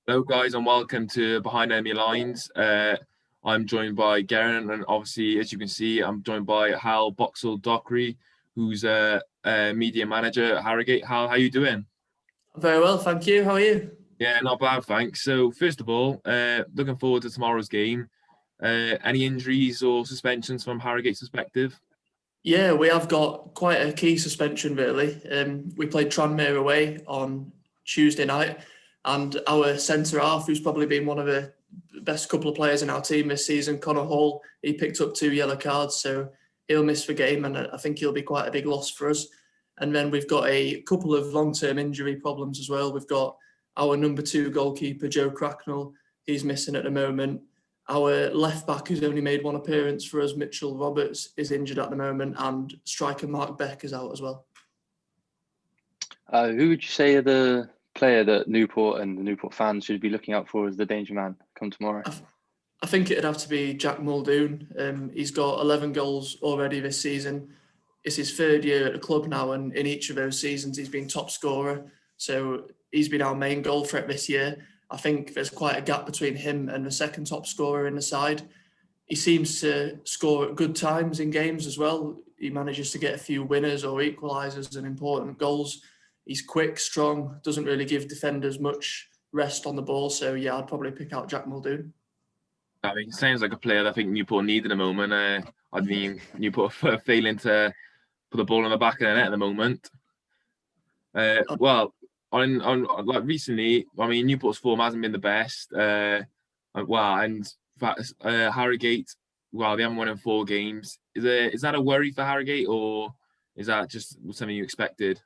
Hello, guys, and welcome to Behind Enemy Lines. I'm joined by Garen, and obviously, as you can see, I'm joined by Hal Boxhall-Dockree, who's a media manager at Harrogate. Hal, how you doing? Very well, thank you. How are you? Yeah, not bad, thanks. So, first of all, looking forward to tomorrow's game. Any injuries or suspensions from Harrogate's perspective? Yeah, we have got quite a key suspension, really. We played Tranmere away on Tuesday night, and our centre half, who's probably been one of the best couple of players in our team this season, Connor Hall, he picked up 2 yellow cards, so he'll miss the game, and I think he'll be quite a big loss for us. And then we've got a couple of long-term injury problems as well. We've got our number 2 goalkeeper, Joe Cracknell, he's missing at the moment. Our left back, who's only made 1 appearance for us, Mitchell Roberts, is injured at the moment, and striker Mark Beck is out as well. Who would you say are the player that Newport and the Newport fans should be looking out for as the danger man come tomorrow? I think it'd have to be Jack Muldoon. He's got 11 goals already this season. It's his 3rd year at the club now, and in each of those seasons he's been top scorer. So he's been our main goal threat this year. I think there's quite a gap between him and the second top scorer in the side. He seems to score at good times in games as well. He manages to get a few winners or equalisers and important goals. He's quick, strong, doesn't really give defenders much rest on the ball. So, yeah, I'd probably pick out Jack Muldoon. I mean, it sounds like a player that I think Newport need at the moment. I mean, Newport are failing to put the ball on the back of the net at the moment. Well, on like recently, I mean, Newport's form hasn't been the best. And Harrogate, well, they haven't won in 4 games. Is that a worry for Harrogate, or is that just something you expected?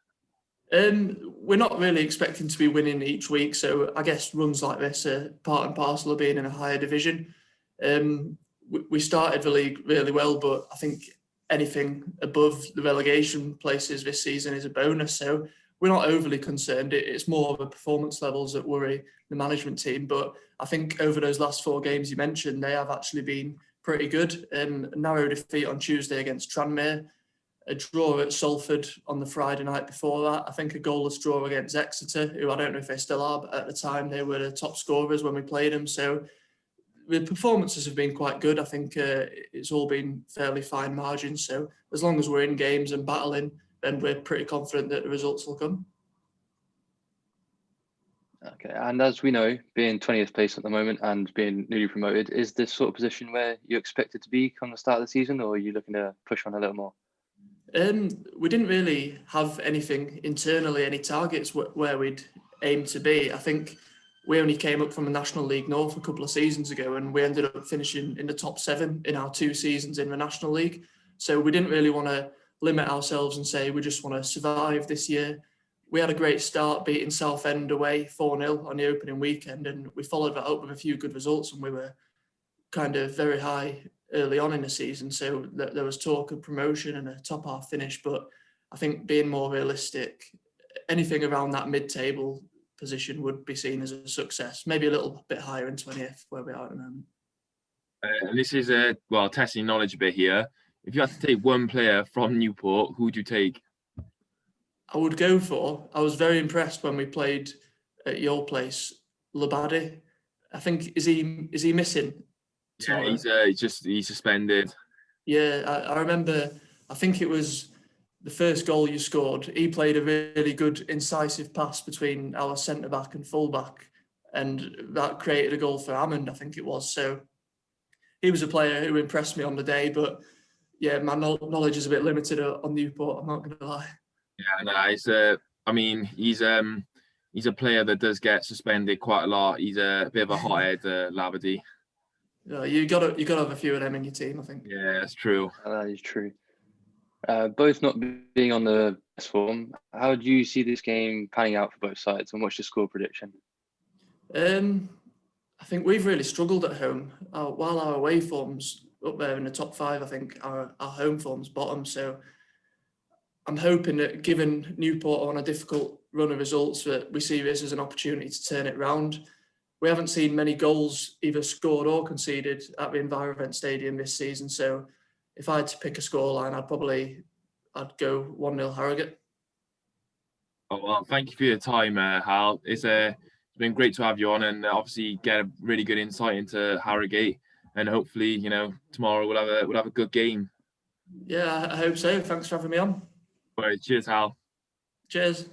We're not really expecting to be winning each week, so I guess runs like this are part and parcel of being in a higher division. We started the league really well, but I think anything above the relegation places this season is a bonus. So we're not overly concerned. It's more the performance levels that worry the management team. But I think over those last 4 games you mentioned, they have actually been pretty good. Narrow defeat on Tuesday against Tranmere, a draw at Salford on the Friday night before that. I think a goalless draw against Exeter, who I don't know if they still are, but at the time they were the top scorers when we played them. So the performances have been quite good. I think it's all been fairly fine margins. So as long as we're in games and battling, then we're pretty confident that the results will come. Okay, and as we know, being 20th place at the moment and being newly promoted, is this sort of position where you expect it to be come the start of the season, or are you looking to push on a little more? We didn't really have anything internally, any targets where we'd aim to be. I think we only came up from the National League North a couple of seasons ago, and we ended up finishing in the top 7 in our 2 seasons in the National League. So we didn't really want to limit ourselves and say we just want to survive this year. We had a great start beating Southend away 4-0 on the opening weekend, and we followed that up with a few good results, and we were kind of very high early on in the season. So there was talk of promotion and a top half finish, but I think being more realistic, anything around that mid-table position would be seen as a success, maybe a little bit higher in 20th where we are at the moment. This is testing knowledge a bit here. If you had to take one player from Newport, who would you take? I was very impressed when we played at your place, Labadi. I think, is he missing? Yeah, he's suspended. Yeah, I remember, I think it was the first goal you scored. He played a really good incisive pass between our centre-back and full-back, and that created a goal for Hammond, I think it was. So he was a player who impressed me on the day, but yeah, my knowledge is a bit limited on Newport, I'm not going to lie. Yeah, no, he's a player that does get suspended quite a lot. He's a bit of a hothead, Labadie. Yeah, you got to have a few of them in your team, I think. Yeah, that's true. That is true. Both not being on the best form, how do you see this game panning out for both sides, and what's your score prediction? I think we've really struggled at home. While our away form's up there in the top 5, I think our home form's bottom. So I'm hoping that, given Newport on a difficult run of results, that we see this as an opportunity to turn it round. We haven't seen many goals either scored or conceded at the Environment Stadium this season. So if I had to pick a scoreline, I'd probably I'd go 1-0 Harrogate. Oh, well, thank you for your time, Hal. It's been great to have you on, and obviously get a really good insight into Harrogate. And hopefully, you know, tomorrow we'll have a good game. Yeah, I hope so. Thanks for having me on. All right, cheers, Hal. Cheers.